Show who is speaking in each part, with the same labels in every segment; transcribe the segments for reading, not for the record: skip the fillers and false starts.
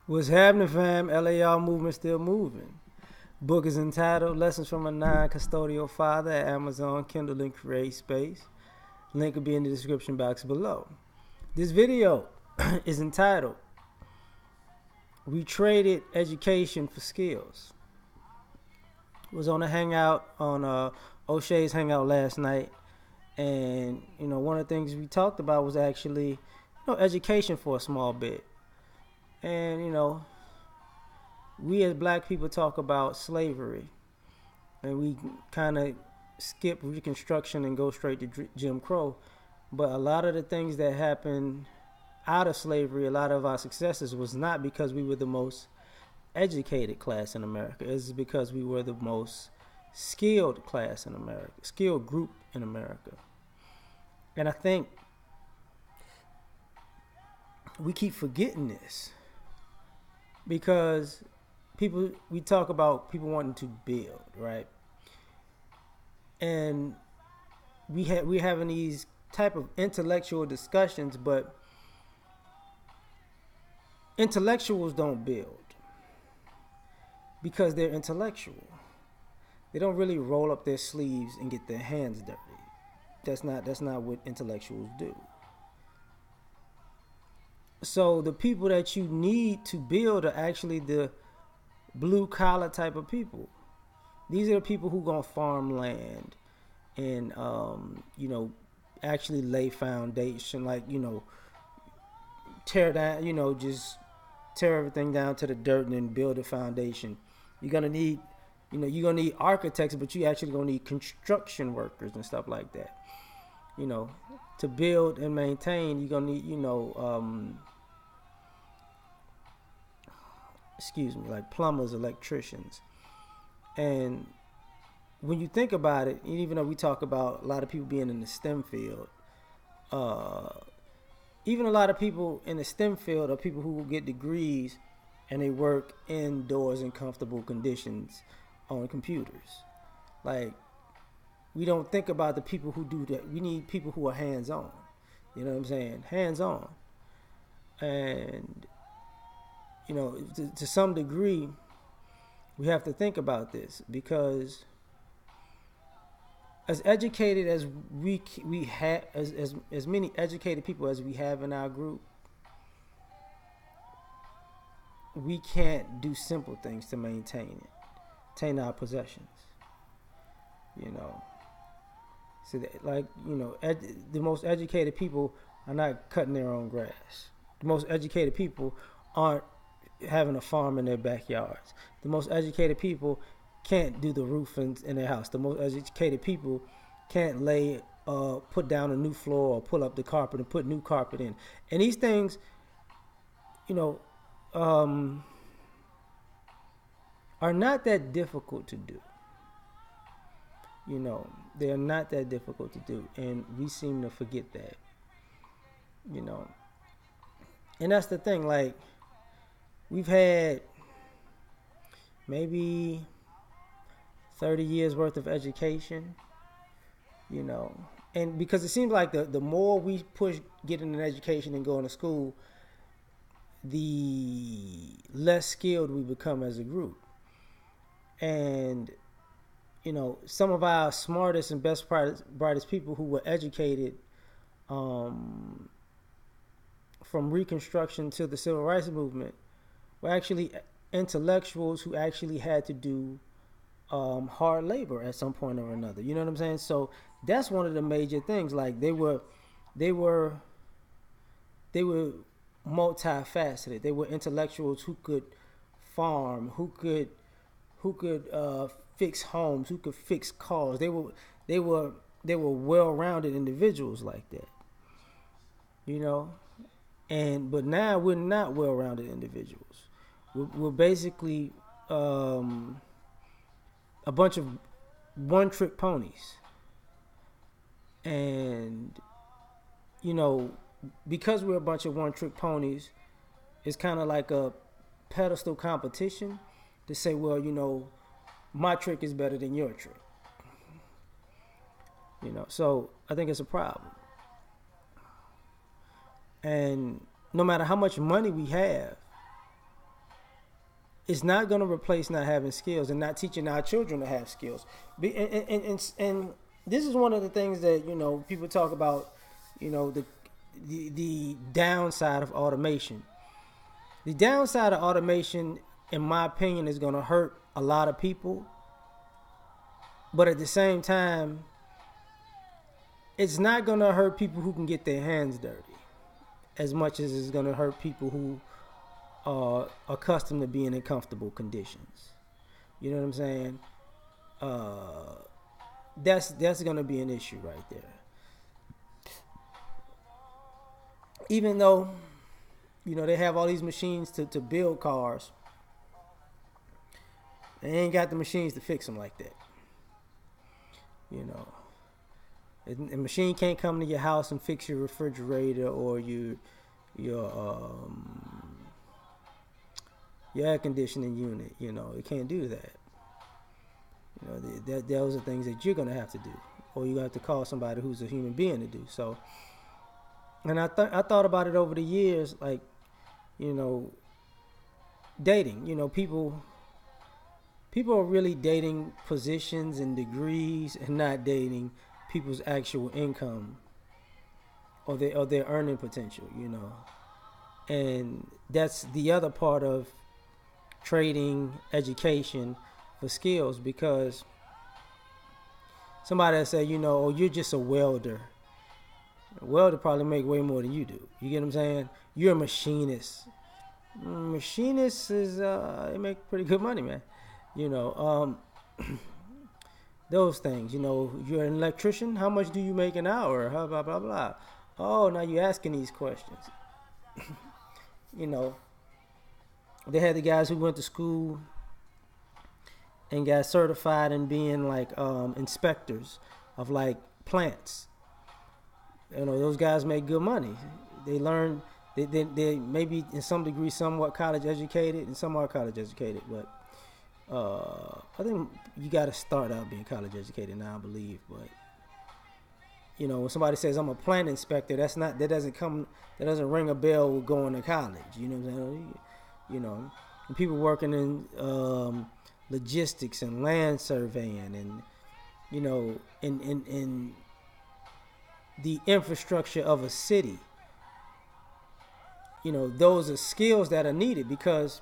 Speaker 1: What's happening, fam? L.A.R. movement still moving. Book is entitled Lessons from a Non-Custodial Father at Amazon, Kindle, and Create Space. Link will be in the description box below. This video is entitled We Traded Education for Skills. Was on a hangout on O'Shea's hangout last night, and one of the things we talked about was actually education for a small bit. And we as black people talk about slavery, and we kind of skip Reconstruction and go straight to Jim Crow. But a lot of the things that happened out of slavery, a lot of our successes was not because we were the most educated class in America. It's because we were the most skilled class in America, skilled group in America. And I think we keep forgetting this because we talk about people wanting to build, right? And we're having these type of intellectual discussions, but intellectuals don't build because they're intellectual. They don't really roll up their sleeves and get their hands dirty. That's not what intellectuals do. So the people that you need to build are actually the blue collar type of people. These are the people who gonna farm land and actually lay foundation, like tear down, just tear everything down to the dirt and then build a foundation. You're gonna need architects, but you actually gonna need construction workers and stuff like that. To build and maintain, you're gonna need like plumbers, electricians. And when you think about it, even though we talk about a lot of people being in the STEM field, even a lot of people in the STEM field are people who will get degrees and they work indoors in comfortable conditions on computers. Like, we don't think about the people who do that. We need people who are hands-on. You know what I'm saying? Hands-on. And to some degree, we have to think about this because as educated as we have, as many educated people as we have in our group, we can't do simple things to maintain our possessions. So that, the most educated people are not cutting their own grass. The most educated people aren't having a farm in their backyards. The most educated people can't do the roof in their house. The most educated people can't put down a new floor or pull up the carpet and put new carpet in. And these things, are not that difficult to do. They're not that difficult to do, and we seem to forget that. And that's the thing. Like, we've had maybe 30 years worth of education, and because it seems like the more we push getting an education and going to school, the less skilled we become as a group. And some of our smartest and brightest people who were educated from Reconstruction to the Civil Rights Movement were actually intellectuals who actually had to do hard labor at some point or another. You know what I'm saying? So that's one of the major things. Like, they were multifaceted. They were intellectuals who could farm, who could fix homes, who could fix cars. They were well-rounded individuals like that. But now we're not well-rounded individuals. We're basically a bunch of one-trick ponies. And because we're a bunch of one-trick ponies, it's kind of like a pedestal competition to say, well, my trick is better than your trick. So I think it's a problem. And no matter how much money we have, it's not going to replace not having skills and not teaching our children to have skills. And this is one of the things that, you know, people talk about, you know, the downside of automation. The downside of automation, in my opinion, is going to hurt a lot of people. But at the same time, it's not going to hurt people who can get their hands dirty as much as it's going to hurt people who are accustomed to being in comfortable conditions. You know what I'm saying? That's going to be an issue right there. Even though, you know, they have all these machines to build cars, they ain't got the machines to fix them like that. You know, a machine can't come to your house and fix your refrigerator or your air conditioning unit. You know, it can't do that. You know, those are things that you're gonna have to do, or you have to call somebody who's a human being to do. So, and I thought about it over the years, like, you know, dating. You know, people are really dating positions and degrees and not dating people's actual income or their earning potential, you know. And that's the other part of trading education for skills, because somebody will say, you know, oh, you're just a welder. A welder probably make way more than you do. You get what I'm saying? You're a machinist. Machinist is they make pretty good money, man. You know, those things. You know, you're an electrician. How much do you make an hour? Blah blah blah blah. Oh, now you're asking these questions. You know, they had the guys who went to school and got certified in being like inspectors of like plants. You know, those guys make good money. They learn. They maybe in some degree somewhat college educated, and some are college educated, but I think you got to start out being college educated now, I believe. But you know, when somebody says I'm a plant inspector, that doesn't ring a bell with going to college. You know what I'm saying? You know, and people working in logistics and land surveying, and you know, in the infrastructure of a city. You know, those are skills that are needed, because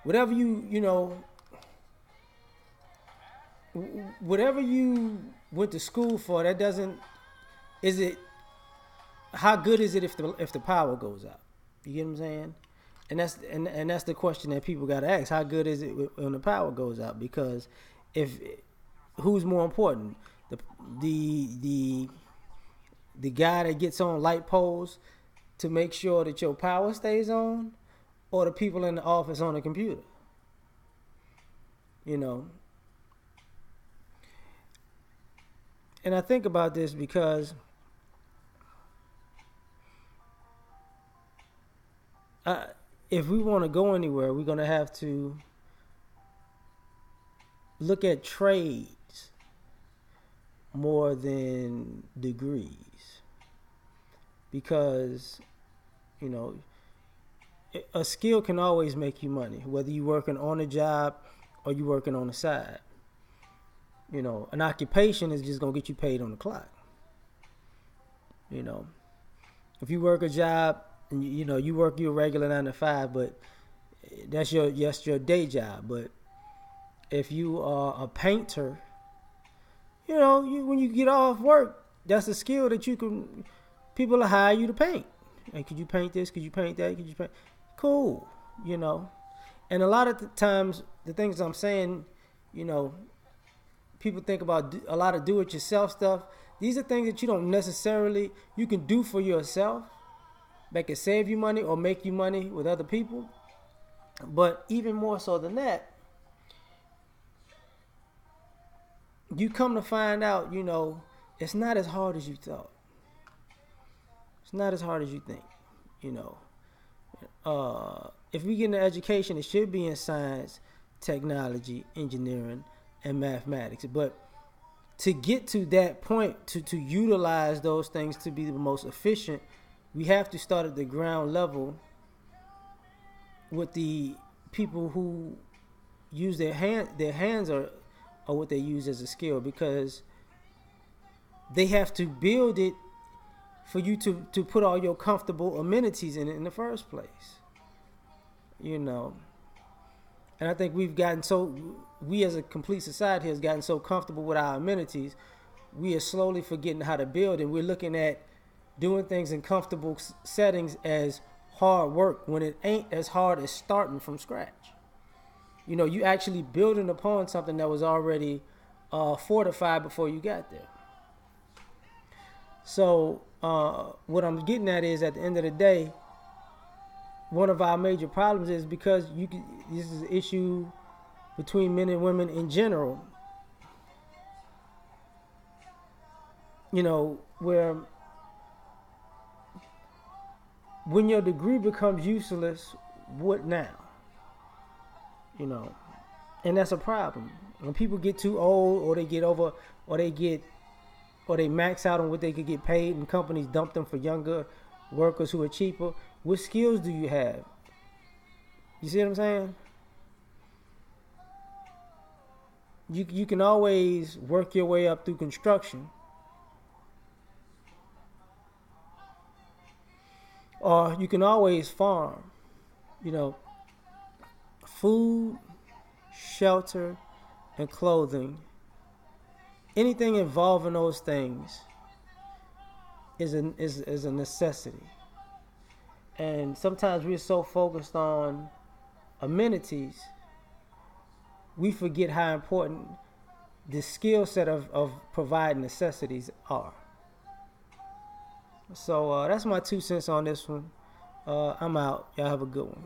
Speaker 1: whatever whatever you went to school for, how good is it if the power goes out? You get what I'm saying? And that's the question that people got to ask. How good is it when the power goes out? Because who's more important? The guy that gets on light poles to make sure that your power stays on, or the people in the office on the computer? You know. And I think about this because if we want to go anywhere, we're going to have to look at trades more than degrees. Because, you know, a skill can always make you money, whether you're working on a job or you're working on the side. You know, an occupation is just going to get you paid on the clock. You know, if you work a job and, you know, you work your regular 9 to 5, but that's your day job. But if you are a painter, you know, when you get off work, that's a skill that people will hire you to paint. Hey, could you paint this? Could you paint that? Could you paint? Cool, you know. And a lot of the times, the things I'm saying, you know, people think about a lot of do-it-yourself stuff. These are things that you can do for yourself that can save you money or make you money with other people. But even more so than that, you come to find out, you know, it's not as hard as you thought. It's not as hard as you think, you know. If we get into education, it should be in science, technology, engineering, and mathematics. But to get to that point, to utilize those things to be the most efficient, we have to start at the ground level with the people who use their hands are what they use as a skill, because they have to build it for you to put all your comfortable amenities in it in the first place. You know. And I think we as a complete society has gotten so comfortable with our amenities, we are slowly forgetting how to build, and we're looking at doing things in comfortable settings as hard work, when it ain't as hard as starting from scratch. You know, you actually building upon something that was already fortified before you got there. So what I'm getting at is, at the end of the day, one of our major problems is because this is an issue between men and women in general. You know, where when your degree becomes useless, what now? You know, and that's a problem. When people get too old, or they get over, or they max out on what they could get paid, and companies dump them for younger workers who are cheaper. What skills do you have? You see what I'm saying? You can always work your way up through construction, or you can always farm. You know, food, shelter, and clothing. Anything involving those things is a necessity. And sometimes we're so focused on amenities, we forget how important the skill set of providing necessities are. So that's my 2 cents on this one. I'm out. Y'all have a good one.